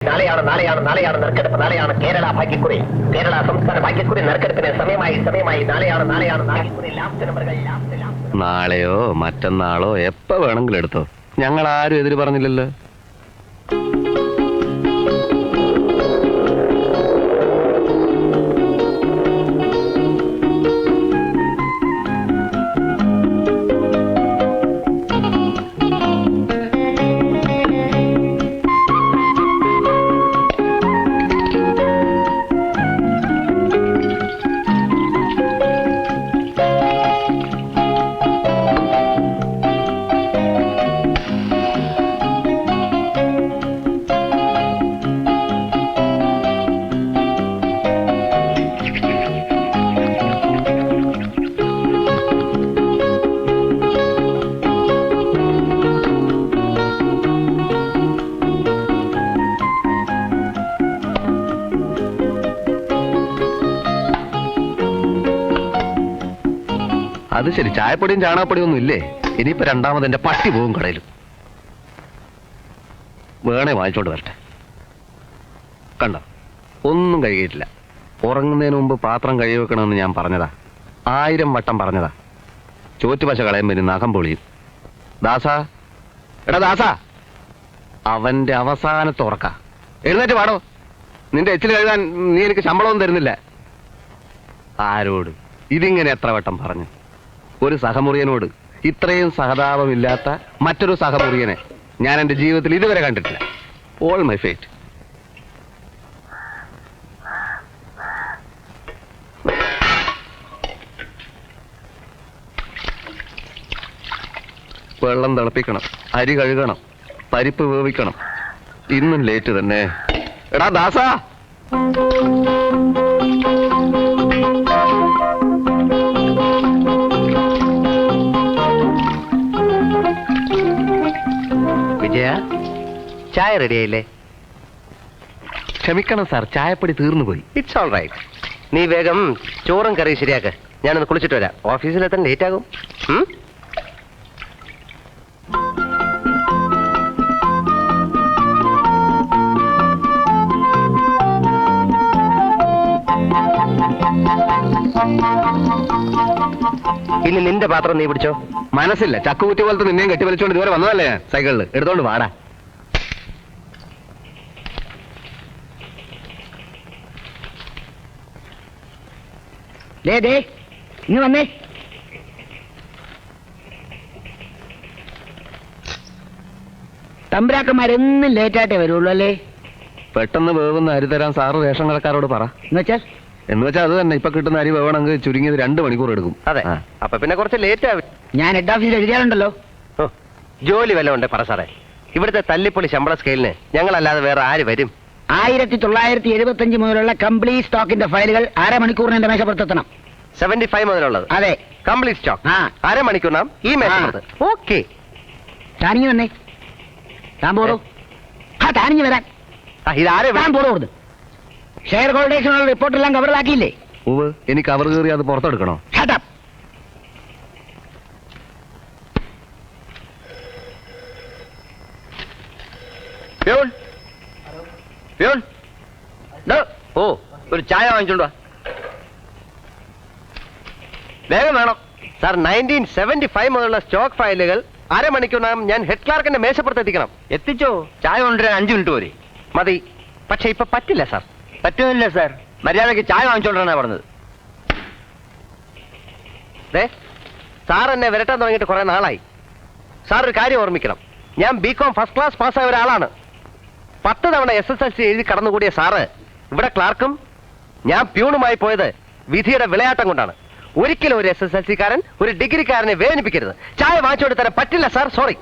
നാളെയാണ് നാളെയാണ് നാളെയാണ് നറുക്കെടുപ്പ്. നാളെയാണ് കേരള ഭാഗ്യക്കുറി, കേരള സംസ്ഥാന ഭാഗ്യക്കുറി നറുക്കെടുപ്പിന് സമയമായി. നാളെയാണ് നാളെയാണ് ഭാഗ്യക്കുറി. ലാസ്റ്റ് നമ്പറുകൾ നാളെയോ മറ്റന്നാളോ എപ്പോ വേണമെങ്കിലും എടുത്തോ, ഞങ്ങൾ ആരും എതിര് പറഞ്ഞില്ലല്ലോ. അത് ശരി, ചായപ്പൊടിയും ചാണകപ്പൊടിയും ഒന്നും ഇല്ലേ? ഇനിയിപ്പോ രണ്ടാമത് എന്റെ പട്ടി പോകും കടയിലും. വേണേ വാങ്ങിച്ചോണ്ട് വരട്ടെ. കണ്ട, ഒന്നും കഴുകിയിട്ടില്ല. ഉറങ്ങുന്നതിന് മുമ്പ് പാത്രം കഴുകി വെക്കണമെന്ന് ഞാൻ പറഞ്ഞതാ, 1000 വട്ടം പറഞ്ഞതാ. ചോറ്റുപശ കളയുമ്പോ ഇനി നഖം പൊളിയും. ദാസാ, എടാ ദാസാ, അവന്റെ അവസാനത്തെ ഉറക്ക. എഴുന്നേറ്റ് പാടോ, നിന്റെ എച്ചിൽ കഴുകാൻ നീ എനിക്ക് ശമ്പളമൊന്നും തരുന്നില്ല. ആരോട് ഇതിങ്ങനെ എത്ര വട്ടം പറഞ്ഞു? ഒരു സഹമുറിയനോട് ഇത്രയും സഹതാപമില്ലാത്ത മറ്റൊരു സഹമുറിയനെ ഞാൻ എന്റെ ജീവിതത്തിൽ ഇതുവരെ കണ്ടിട്ടില്ല. All my fate. വെള്ളം തിളപ്പിക്കണം, അരി കഴുകണം, പരിപ്പ് വേവിക്കണം. ഇന്നും ലേറ്റ് തന്നെ. എടാ ദാസാ, വിജയ, ചായ റെഡിയായില്ലേ? ക്ഷമിക്കണം സാർ, ചായപ്പൊടി തീർന്നു പോയി. It's all right. നീ വേഗം ചോറും കറി ശരിയാക്ക്, ഞാനൊന്ന് കുളിച്ചിട്ട് വരാം. ഓഫീസിലെത്താൻ ലേറ്റ് ആകും. ഇനി നിന്റെ പാത്രം നീ പിടിച്ചോ. മനസ്സില്ല, ചക്കുകുറ്റി പോലത്തെ നിന്നെയും കെട്ടി വലിച്ചോണ്ട് ഇതുവരെ വന്നതല്ലേ ഞാൻ സൈക്കിളിൽ. എടുത്തോണ്ട് വാടാ. ഇനി വന്നേ. തമ്പുരാക്കന്മാരെന്നും ലേറ്റായിട്ടേ വരുള്ളൂ അല്ലേ? പെട്ടെന്ന് വേവുന്ന അരി തരാൻ സാറ് റേഷൻ കടക്കാരോട് പറ. എന്നുവെച്ചാൽ അത് തന്നെ, ഇപ്പൊ കിട്ടുന്ന അരി വേണമെങ്കിൽ ചുരുങ്ങിയത് 2 മണിക്കൂർ എടുക്കും. അതെ, അപ്പൊ പിന്നെ കുറച്ച് ലേറ്റ് ആവും. ഞാൻ ഹെഡ് ഓഫീസിൽ എഴുതിയാലുണ്ടല്ലോ. ജോലി വല്ല ഉണ്ട് പറ സാറേ. ഇവിടുത്തെ തല്ലിപ്പൊളി ശമ്പള സ്കെയിലിന് ഞങ്ങളല്ലാതെ വേറെ ആര് വരും? 1975 മുതലുള്ള കംപ്ലീറ്റ് സ്റ്റോക്കിന്റെ ഫയലുകൾ അരമണിക്കൂറിന് എന്റെ മേശപ്പുറത്തെത്തണം. 75 മുതലുള്ളത്? അതെ, കംപ്ലീറ്റ് സ്റ്റോക്ക് അരമണിക്കൂറിനാം ഈ മേശപ്പുറത്ത്. ഓക്കെ, താനിങ്ങി വന്നേ. താൻ പോടോ. താനിങ്ങി വരാൻ. ഇതാരെ താൻ പോടോ. ഷെയർ ഹോൾഡേഴ്സിനുള്ള റിപ്പോർട്ടെല്ലാം കവറിലാക്കിയില്ലേ? എനിക്ക് കവർ കയറി അത് പുറത്തെടുക്കണോ? ഓ, ഒരു ചായ വാങ്ങിച്ചോണ്ട് വാ. വേഗം വേണം സാർ. 1975 മുതലുള്ള സ്റ്റോക്ക് ഫയലുകൾ അരമണിക്കൂറിനകം ഞാൻ ഹെഡ് ക്ലാർക്കിന്റെ മേശപ്പുറത്ത് എത്തിക്കണം. എത്തിച്ചോ? ചായ കൊണ്ടുവരാൻ 5 മിനിറ്റ് പോരെ? മതി. പക്ഷെ ഇപ്പൊ പറ്റില്ല സാർ. പറ്റുന്നില്ല സാർ, മര്യാദക്ക് ചായ വാങ്ങിച്ചോണ്ടാണ് പറഞ്ഞത്. സാർ എന്നെ വരട്ടാൻ തുടങ്ങിയിട്ട് കുറെ നാളായി. സാർ ഒരു കാര്യം ഓർമ്മിക്കണം, ഞാൻ BCom ഫസ്റ്റ് ക്ലാസ് പാസ്സായ ഒരാളാണ്. 10 തവണ SSLC എഴുതി കടന്നുകൂടിയ സാറ് ഇവിടെ ക്ലാർക്കും ഞാൻ പ്യൂണുമായി പോയത് വിധിയുടെ വിളയാട്ടം കൊണ്ടാണ്. ഒരിക്കലും ഒരു SSLC-കാരൻ ഒരു ഡിഗ്രിക്കാരനെ വേദനിപ്പിക്കരുത്. ചായ വാങ്ങിച്ചോണ്ട് തരാൻ പറ്റില്ല സാർ, സോറി.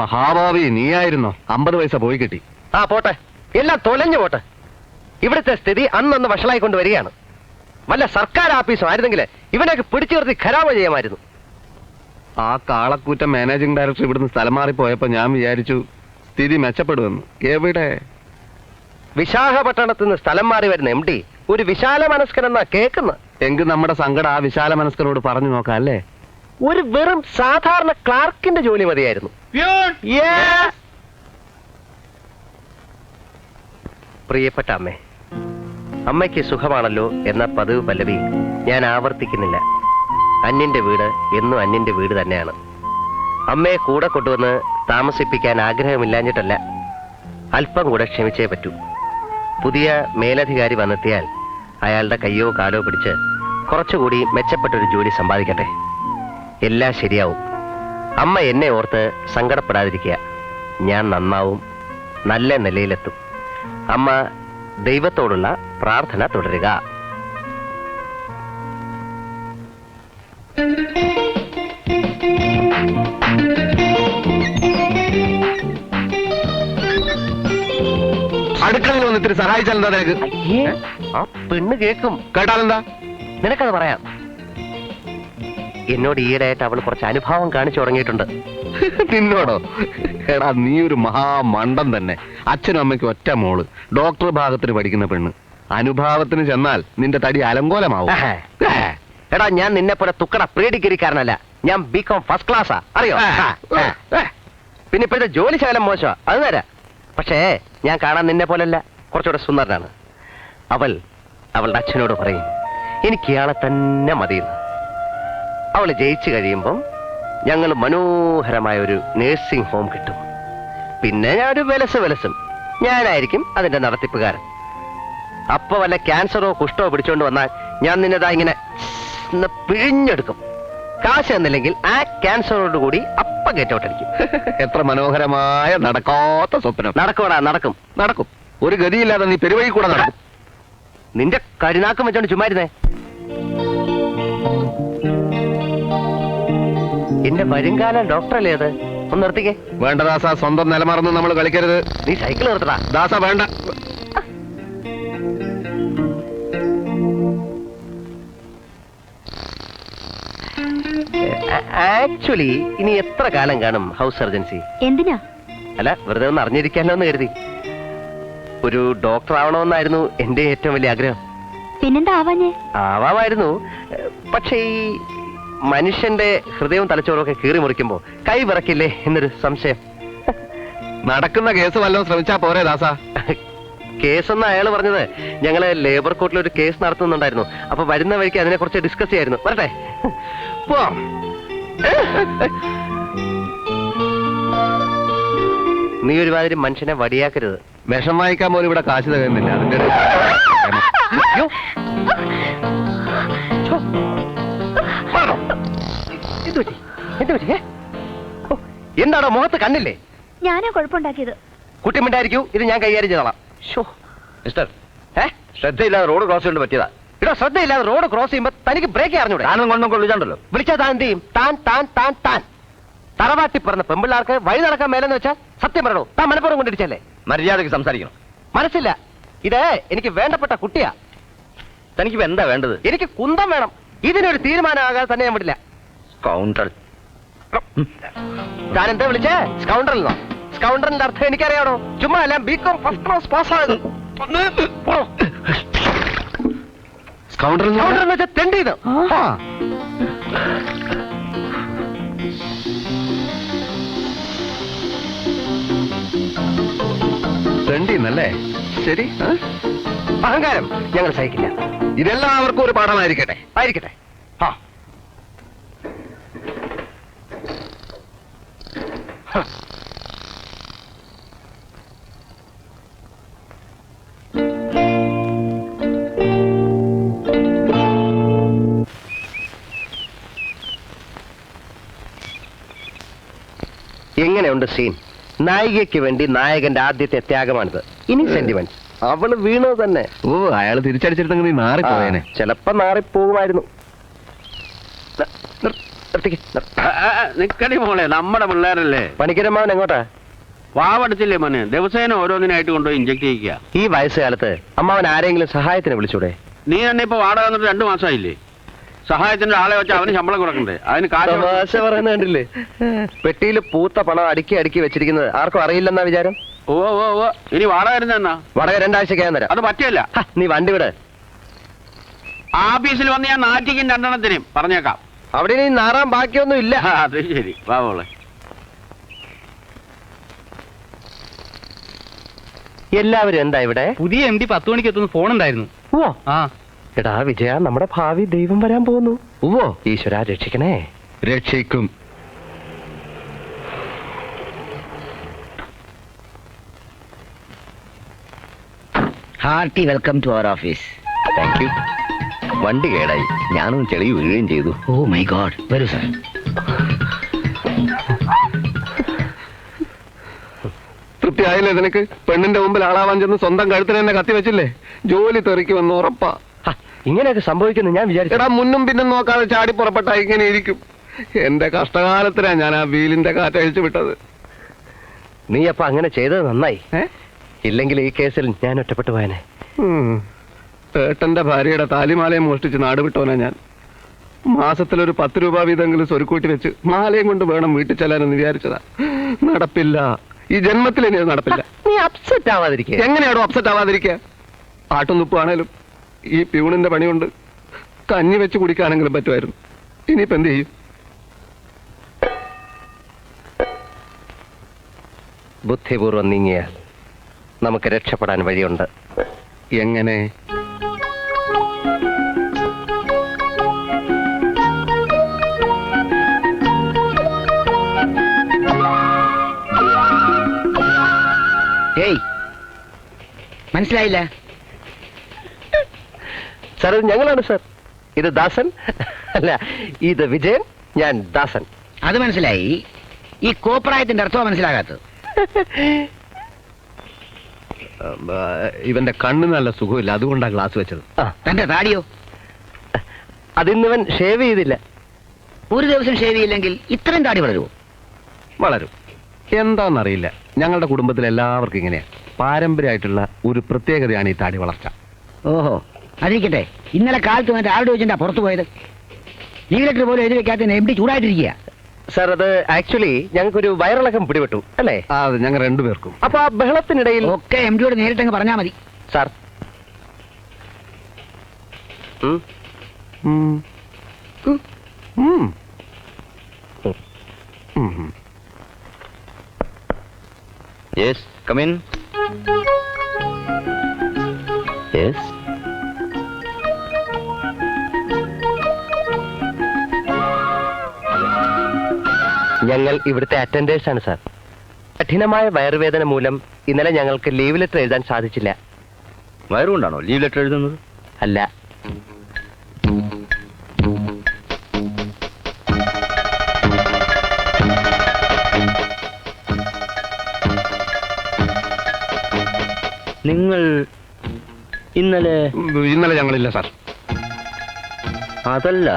മഹാഭാവി നീയായിരുന്നോ? 50 പൈസ പോയി കിട്ടി. ആ പോട്ടെ, എല്ലാം തൊലഞ്ഞു പോട്ടെ. ഇവിടുത്തെ സ്ഥിതി അന്നൊന്ന് വഷളായിക്കൊണ്ട് വരികയാണ്. വല്ല സർക്കാർ ആഫീസോ ആയിരുന്നെങ്കിൽ ഇവനൊക്കെ പിടിച്ചു നിർത്തി ഖരാബ് ചെയ്യാമായിരുന്നു. ആ കാളക്കൂറ്റ മാനേജിംഗ് ഡയറക്ടർ ഇവിടുന്ന് സ്ഥലം മാറിപ്പോയപ്പോ ഞാൻ വിചാരിച്ചു സ്ഥിതി മെച്ചപ്പെടുമെന്ന്. എവിടെ? വിശാഖപട്ടണത്ത് നിന്ന് സ്ഥലം മാറി വരുന്ന MD ഒരു വിശാല മനസ്കനെന്നാ കേൾക്കുന്നത്. എങ്കിൽ നമ്മുടെ സങ്കടം ആ വിശാല മനസ്കനോട് പറഞ്ഞു നോക്കാം അല്ലേ? ഒരു വെറും സാധാരണ ക്ലാർക്കിന്റെ ജോലി മതിയായിരുന്നു. പ്രിയപ്പെട്ട അമ്മേ, അമ്മയ്ക്ക് സുഖമാണല്ലോ എന്ന പതിവ് പല്ലവി ഞാൻ ആവർത്തിക്കുന്നില്ല. അന്യന്റെ വീട് എന്നും അന്യന്റെ വീട് തന്നെയാണ്. അമ്മയെ കൂടെ കൊണ്ടുവന്ന് താമസിപ്പിക്കാൻ ആഗ്രഹമില്ലാഞ്ഞിട്ടല്ല, അല്പം കൂടെ ക്ഷമിച്ചേ പറ്റൂ. പുതിയ മേലധികാരി വന്നെത്തിയാൽ അയാളുടെ കയ്യോ കാലോ പിടിച്ച് കുറച്ചുകൂടി മെച്ചപ്പെട്ടൊരു ജോലി സമ്പാദിക്കട്ടെ. എല്ലാം ശരിയാവും. അമ്മ എന്നെ ഓർത്ത് സങ്കടപ്പെടാതിരിക്കുക. ഞാൻ നന്നാവും, നല്ല നിലയിലെത്തും. അമ്മ ദൈവത്തോടുള്ള പ്രാർത്ഥന തുടരുക. അടുക്കളയിൽ വന്ന് ഇത്തിരി സഹായിച്ചാൽ എന്താ നിനക്ക്? ആ പെണ്ണ് കേൾക്കും. കേട്ടാലെന്താ? നിനക്കത് പറയാം. എന്നോട് ഈയിടെയായിട്ട് അവൾ കുറച്ച് അനുഭാവം കാണിച്ചു തുടങ്ങിയിട്ടുണ്ട്. നിന്നോടോ? എടാ, നീ ഒരു മഹാമണ്ടൻ തന്നെ. അച്ഛനും അമ്മയ്ക്കും ഒറ്റ മോള്, ഡോക്ടർ ഭാഗത്തിന് പഠിക്കുന്ന പെണ്ണ്. അനുഭാവത്തിന് ചെന്നാൽ നിന്റെ തടി അലങ്കോലമാവും. എടാ, ഞാൻ നിന്നെ പോലെ തുക്കട പ്രീഡിഗ്രിക്കാരനല്ല. ഞാൻ ബികോം ഫസ്റ്റ് ക്ലാസ്സാ, അറിയോ? പിന്നെ ഇപ്പോഴത്തെ ജോലി ശകലം മോശമാ, അത് തരാം. പക്ഷേ ഞാൻ കാണാൻ നിന്നെ പോലല്ല, കുറച്ചുകൂടെ സുന്ദരനാണ്. അവളുടെ അച്ഛനോട് പറയും എനിക്ക് ഇയാളെ തന്നെ മതിയെന്ന്. അവള് ജയിച്ചു കഴിയുമ്പം ഞങ്ങൾ മനോഹരമായ ഒരു നേഴ്സിംഗ് ഹോം കിട്ടും. പിന്നെ ഞാനൊരു വിലസും ഞാനായിരിക്കും അതിന്റെ നടത്തിപ്പുകാരൻ. അപ്പൊ വല്ല ക്യാൻസറോ കുഷ്ഠോ പിടിച്ചോണ്ട് വന്നാൽ ഞാൻ നിന്നെതാ ഇങ്ങനെ പിഴിഞ്ഞെടുക്കും. കാശ് എന്നില്ലെങ്കിൽ ആ ക്യാൻസറോട് കൂടി അപ്പ ഗേറ്റൗട്ടടിക്കും. എത്ര മനോഹരമായ നടക്കാത്ത സ്വപ്നം. നടക്കൂടാ, നടക്കും. ഒരു ഗതിയില്ലാതെ നീ പെരുവഴി കൂടെ നടക്കും. നിന്റെ കരുനാക്കം വെച്ചോണ്ട് ചുമ്മാരുന്നേ. എന്റെ വരുംകാലം ഡോക്ടറല്ലേ അത്? ഒന്ന് നിർത്തിക്കേ. വേണ്ട ദാസ, സ്വന്തം നിലമറന്ന് നമ്മൾ കളിക്കരുത്. നീ സൈക്കിൾ നിർത്തടാ. ദാസ വേണ്ട. ആക്ച്വലി ഇനി എത്ര കാലം കാണും ഹൗസ് സർജൻസി? എന്തിനാ? അല്ല, വെറുതെ ഒന്ന് അറിഞ്ഞിരിക്കാനോ എന്ന് കരുതി. ഒരു ഡോക്ടർ ആവണമെന്നായിരുന്നു എന്റെ ഏറ്റവും വലിയ ആഗ്രഹം. പിന്നെന്താ ആവാഞ്ഞേ? ആവാമായിരുന്നു. പക്ഷേ ഈ മനുഷ്യന്റെ ഹൃദയവും തലച്ചോറും ഒക്കെ കീറി മുറിക്കുമ്പോ കൈ വിറക്കില്ലേ എന്നൊരു സംശയം. നടക്കുന്ന കേസ് വല്ലതും ശ്രമിച്ചാ പോരെ ദാസ? കേസെന്ന് അയാൾ പറഞ്ഞത് ഞങ്ങള് ലേബർ കോർട്ടിൽ ഒരു കേസ് നടത്തുന്നുണ്ടായിരുന്നു. അപ്പൊ വരുന്ന വഴിക്ക് അതിനെ കുറിച്ച് ഡിസ്കസ് ചെയ്യായിരുന്നു. വരട്ടെ, പോവാം. നീ ഒരുമാതിരി മനുഷ്യനെ വടിയാക്കരുത്. വിഷം വാങ്ങിക്കാൻ പോലും ഇവിടെ കാശ് തകരുന്നില്ല. അതിന്റെ എന്താണോ മുഖത്ത് കണ്ണില്ലേ? ഞാനാ കുഴപ്പമുണ്ടാക്കിയത്. കുട്ടി മിണ്ടായിരിക്കൂ, ഇത് ഞാൻ കൈകാര്യം ചെയ്തോളാം. മിസ്റ്റർ, ശ്രദ്ധയില്ലാതെ റോഡ് ക്രോസ് കൊണ്ട് പറ്റിയതാ. ഇവിടെ ശ്രദ്ധയില്ലാതെ റോഡ് ക്രോസ് ചെയ്യുമ്പോ തനിക്ക് ബ്രേക്ക് അറിഞ്ഞൂടെ? താനും കൊണ്ടും കൊള്ളിച്ചാണ്ടല്ലോ. വിളിച്ചാൽ താൻ എന്ത് ചെയ്യും? താൻ തറവാട്ടി പറഞ്ഞ പെമ്പിള്ളാർക്ക് വഴി നടക്കാൻ മേലെന്ന് വെച്ചാൽ സത്യം പറയണോ? താൻ മനപ്പുറം കൊണ്ടിരിച്ചല്ലേ? മര്യാദക്ക് സംസാരിക്കണം. മനസ്സില്ല, ഇത് എനിക്ക് വേണ്ടപ്പെട്ട കുട്ടിയാ. തനിക്ക് എന്താ വേണ്ടത്? എനിക്ക് കുന്തം വേണം. ഇതിനൊരു തീരുമാനമാകാതെ തന്നെ ഞാൻ വിടില്ല. കൗണ്ടർ. താൻ എന്താ വിളിച്ചേ? സ്കൗണ്ടറിൽ. സ്കൗണ്ടറിന്റെ അർത്ഥം എനിക്കറിയാണോ? ചുമ്മാ അല്ല, ബികോം ഫസ്റ്റ് ക്ലാസ് പാസ്സായത്. സ്കൗണ്ടർ എന്ന് വെച്ചാൽ തെണ്ടിയത്. തെണ്ടിന്നല്ലേ? ശരി, അഹങ്കാരം ഞങ്ങൾ സഹിക്കില്ല. ഇതെല്ലാവർക്കും ഒരു പാഠമായിരിക്കട്ടെ. ആയിരിക്കട്ടെ. എങ്ങനെയുണ്ട് സീൻ? നായികയ്ക്ക് വേണ്ടി നായകന്റെ ആദ്യത്തെ ത്യാഗമാണിത്. ഇനി സെന്റിമെന്റ്. അവള് വീണത് തന്നെ. ഓ, അയാള് തിരിച്ചടിച്ചിരുന്നെങ്കിൽ നീ നാറിപ്പോയേനെ. ചിലപ്പോ നാറിപ്പോകുമായിരുന്നു. നിക്കടി മോളെ, നമ്മുടെ പിള്ളേരല്ലേ. പണിക്കരമാവൻ എങ്ങോട്ടാ? വാവടച്ചില്ലേ മോനെ? ദിവസേന ഓരോന്നിനായിട്ട് കൊണ്ടുപോയി ഇഞ്ചക്ട് ചെയ്യിക്കുക. ഈ വയസ്സുകാലത്ത് അമ്മാവൻ ആരെങ്കിലും സഹായത്തിന് വിളിച്ചൂടെ? നീ തന്നെ ഇപ്പൊ വാടക വന്നിട്ട് 2 മാസമായില്ലേ? സഹായത്തിന്റെ ആളെ വെച്ച് അവന് ശമ്പളം കൊടുക്കണ്ടേ? അതിന് കാശ് പറയുന്നത് കണ്ടില്ലേ? പെട്ടിയിൽ പൂത്ത പണം അടുക്കി വെച്ചിരിക്കുന്നത് ആർക്കും അറിയില്ലെന്നാ വിചാരം? ഓ ഇനി വാടക വരുന്ന വാടക 2 ആഴ്ചക്കകം തരാം. അത് പറ്റില്ല. നീ വണ്ടി വിട്. ആഫീസിൽ വന്ന് ഞാൻ നാറ്റിക്കും 2 എണ്ണത്തിനും പറഞ്ഞേക്കാം. അവിടെ ഇനി നാറാൻ ബാക്കിയൊന്നും ഇല്ല. അത് ശരി, വാ മോളെ. എല്ലാവരും എന്താ ഇവിടെ? പുതിയ MD 10 മണിക്ക് എത്തുന്ന ഫോൺ ഉണ്ടായിരുന്നു. ഓ ആ എടാ വിജയ, നമ്മുടെ ഭാവി ദൈവം വരാൻ പോകുന്നു. ഉവ്വോ, ഈശ്വര രക്ഷിക്കണേ. രക്ഷിക്കും. Hearty welcome to our office. Thank you. വണ്ടി കേടായി, ഞാനൊന്ന് ചെളി വീഴുകയും ചെയ്തു. ഓ മൈ ഗോഡ്, വരൂ സാർ. തൃപ്തിയായില്ലേ നിനക്ക്? പെണ്ണിന്റെ മുമ്പിൽ ആളാവാൻ ചെന്ന് സ്വന്തം കഴുത്തിന് തന്നെ കത്തി വെച്ചില്ലേ? ജോലി തെറിക്കുമെന്ന് ഉറപ്പാ. ഹ, ഇങ്ങനെയൊക്കെ സംഭവിക്കുന്നു ഞാൻ വിചാരിച്ചു. എടാ, മുന്നും പിന്നും നോക്കാതെ ചാടി പുറപ്പെട്ടാ ഇങ്ങനെ ഇരിക്കും. എന്റെ കഷ്ടകാലത്തിനാ ഞാൻ ആ വീലിന്റെ കാറ്റഴിച്ചു വിട്ടത്. നീ അപ്പൊ അങ്ങനെ ചെയ്തത് നന്നായി. ഇല്ലെങ്കിൽ ഈ കേസിൽ ഞാൻ ഒറ്റപ്പെട്ടു പോയനെ. ഏട്ടന്റെ ഭാര്യയുടെ താലിമാലയും മോഷ്ടിച്ച് നാട് വിട്ടോനാ ഞാൻ. മാസത്തിലൊരു 10 രൂപ വീതെങ്കിലും സ്വരുക്കൂട്ടി വെച്ച് മാലയും കൊണ്ട് വേണം വീട്ടിൽ ചെല്ലാനെന്ന് വിചാരിച്ചതാ. നടപ്പില്ല, ഈ ജന്മത്തിൽ ഇനി അത് നടപ്പില്ല. നീ അപ്സെറ്റ് ആവാതിരിക്കുക. എങ്ങനെയാണോ അപ്സെറ്റ് ആവാതിരിക്കുക? ആട്ടും തുപ്പാണേലും ഈ പ്യൂണിന്റെ പണിയുണ്ട്. കഞ്ഞി വെച്ച് കുടിക്കാനെങ്കിലും പറ്റുമായിരുന്നു. ഇനിയിപ്പോ എന്ത് ചെയ്യും? ബുദ്ധിപൂർവ്വം നീങ്ങിയാൽ നമുക്ക് രക്ഷപ്പെടാൻ വഴിയുണ്ട്. എങ്ങനെ? ഏയ്, മനസ്സിലായില്ല? സാർ, ഇത് ഞങ്ങളാണ് സാർ. ഇത് ദാസൻ, അല്ല ഇത് വിജയൻ, ഞാൻ ദാസൻ. അത് മനസ്സിലായി. ഈ കോപ്രായത്തിന്റെ അർത്ഥം മനസ്സിലാകാത്തത്. ഇവന്റെ കണ്ണിന് നല്ല സുഖമില്ല, അതുകൊണ്ടാണ് ഗ്ലാസ് വെച്ചത്. തന്റെ താടിയോ? അതിന്നിവൻ ഷേവ് ചെയ്തില്ല. ഒരു ദിവസം ഷേവ് ചെയ്യില്ലെങ്കിൽ ഇത്രയും താടി വളരുമോ? വളരും. എന്താണെന്നറിയില്ല, ഞങ്ങളുടെ കുടുംബത്തിൽ എല്ലാവർക്കും ഇങ്ങനെയാ. പാരമ്പര്യമായിട്ടുള്ള ഒരു പ്രത്യേകതയാണ് ഈ താടി വളർച്ച. ഓഹോ, അതിരിക്കട്ടെ. ഇന്നലെ കാലത്ത് മറ്റേ ആരുടെ വെച്ചിട്ടാ പുറത്തു പോയത്? ലീവ് ലെറ്റർ പോലും എഴുതി വെക്കാത്ത MD ചൂടായിട്ടിരിക്കുക. സാർ, അത് ആക്ച്വലി ഞങ്ങൾക്കൊരു വയറിളക്കം പിടിപെട്ടു അല്ലേ? അത് ഞങ്ങൾ രണ്ടുപേർക്കും. അപ്പൊ ആ ബഹളത്തിനിടയിൽ ഒക്കെ MDയോട് നേരിട്ടങ്ങ് പറഞ്ഞാൽ മതി. Sir, yes, come in. Yes. ഞങ്ങൾ ഇവിടുത്തെ അറ്റൻഡേഴ്സ് ആണ് സാർ. കഠിനമായ വയറുവേദന മൂലം ഇന്നലെ ഞങ്ങൾക്ക് ലീവ് ലെറ്റർ എഴുതാൻ സാധിച്ചില്ല. വയറുകൊണ്ടാണോ ലീവ് ലെറ്റർ എഴുതുന്നത്? അല്ല, നിങ്ങൾ ഇന്നലെ ഞങ്ങളില്ല സാർ. അതല്ല,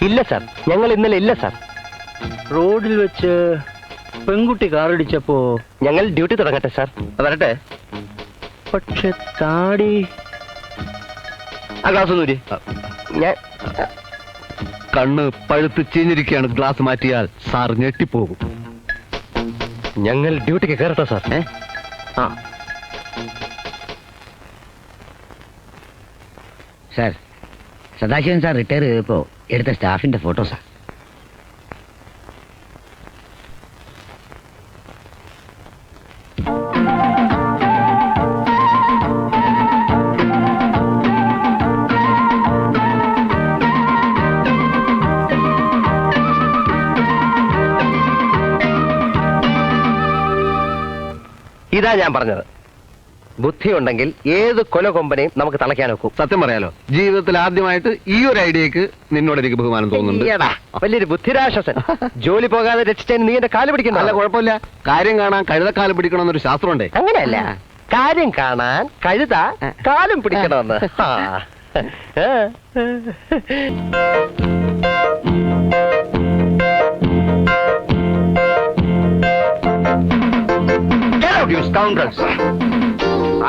ഇല്ല സാർ, ഞങ്ങൾ ഇന്നലെ ഇല്ല സാർ. റോഡിൽ വെച്ച് പെൺകുട്ടി കാറടിച്ചപ്പോ ഞങ്ങൾ ഡ്യൂട്ടി തുടങ്ങട്ടെ സാർ. വരട്ടെ. പക്ഷെ താടി ആ ഗ്ലാസ് ഒന്നൂരി. ഞാൻ കണ്ണ് പഴുത്ത് ചീഞ്ഞിരിക്കുകയാണ്. ഗ്ലാസ് മാറ്റിയാൽ സാർ ഞെട്ടിപ്പോകും. ഞങ്ങൾ ഡ്യൂട്ടിക്ക് കയറട്ടെ സാർ. ആ, സാർ, സദാശിവൻ സാർ റിട്ടയർ ചെയ്തപ്പോ എടുത്ത സ്റ്റാഫിന്റെ ഫോട്ടോസാ. ഇതാ ഞാൻ പറഞ്ഞത്. ബുദ്ധി ഉണ്ടെങ്കിൽ ഏത് കൊലകൊമ്പനെയും നമുക്ക് തളയ്ക്കാൻ നോക്കും. സത്യം പറയാലോ, ജീവിതത്തിൽ ആദ്യമായിട്ട് ഈ ഒരു ഐഡിയക്ക് നിന്നോട് എനിക്ക് ബഹുമാനം തോന്നുന്നുണ്ട്. ഈയെടാ, വലിയൊരു ബുദ്ധിരാശ്വസൻ. ജോലി പോകാതെ രക്ഷിച്ചതിന് നീ എന്റെ കാല് പിടിക്കണ്ട. അല്ല, കുഴപ്പമില്ല. കാര്യം കാണാൻ കഴുതക്കാല് പിടിക്കണമെന്നൊരു ശാസ്ത്രമുണ്ടേ. അങ്ങനെയല്ല, കാര്യം കാണാൻ കഴുത കാലും പിടിക്കണമെന്ന്.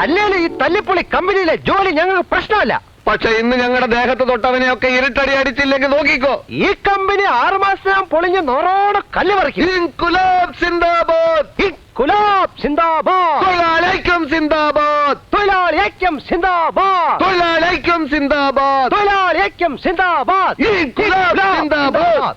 അല്ലേലും ഈ തല്ലിപ്പൊളി കമ്പനിയിലെ ജോലി ഞങ്ങൾക്ക് പ്രശ്നമല്ല. പക്ഷെ ഇന്ന് ഞങ്ങളുടെ ദേഹത്ത് തൊട്ടവനെയൊക്കെ ഇരുട്ടടി അടിച്ചില്ലെങ്കിൽ നോക്കിക്കോ, ഈ കമ്പനി 6 മാസം പൊളിഞ്ഞ് നോറോട് കല്ല് പറിക്കും. ഇൻകുലാബ് സിന്ദാബാദ്, ഇൻകുലാബ് സിന്ദാബാദ്, തൊഴിലാളിക്കും സിന്ദാബാദ്, തൊഴിലാളി ഐക്യം സിന്ദാബാദ് തൊഴിലാളിക്കും സിന്ദാബാദ് തൊഴിലാളി ഐക്യം സിന്ദാബാദ് ഇൻക്വിലാബ് സിന്ദാബാദ്